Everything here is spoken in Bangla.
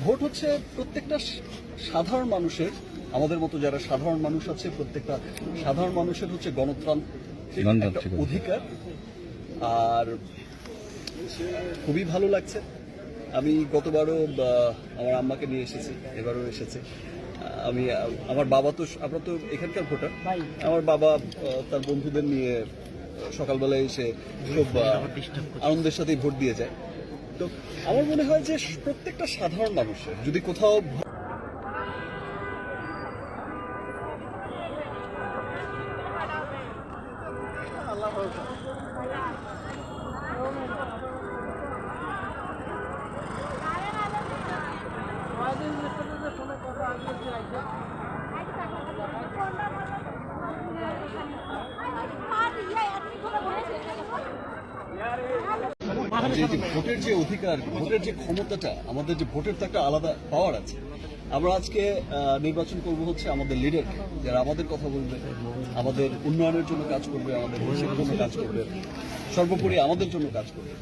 ভোট হচ্ছে প্রত্যেকটা সাধারণ মানুষের, আমাদের মতো যারা সাধারণ মানুষ আছে, প্রত্যেকটা সাধারণ মানুষের হচ্ছে গণতান্ত্রিক একটা অধিকার। আর খুবই ভালো লাগছে। আমি গতবারও আমার আম্মাকে নিয়ে এসেছি, এবারও এসেছি। আমার বাবা তো, আমরা তো এখানকার ভোটার। আমার বাবা তার বন্ধুদের নিয়ে সকালবেলায় এসে খুব আনন্দের সাথেই ভোট দিয়ে যায়। তো আমার মনে হয় যে প্রত্যেকটা সাধারণ মানুষের যদি কোথাও যে ভোটের যে অধিকার, ভোটের যে ক্ষমতাটা, আমাদের যে ভোটের তো একটা আলাদা পাওয়ার আছে। আমরা আজকে নির্বাচন করব হচ্ছে আমাদের লিডারকে, যারা আমাদের কথা বলবে, আমাদের উন্নয়নের জন্য কাজ করবে, আমাদের দেশের জন্য কাজ করবে, সর্বোপরি আমাদের জন্য কাজ করবে।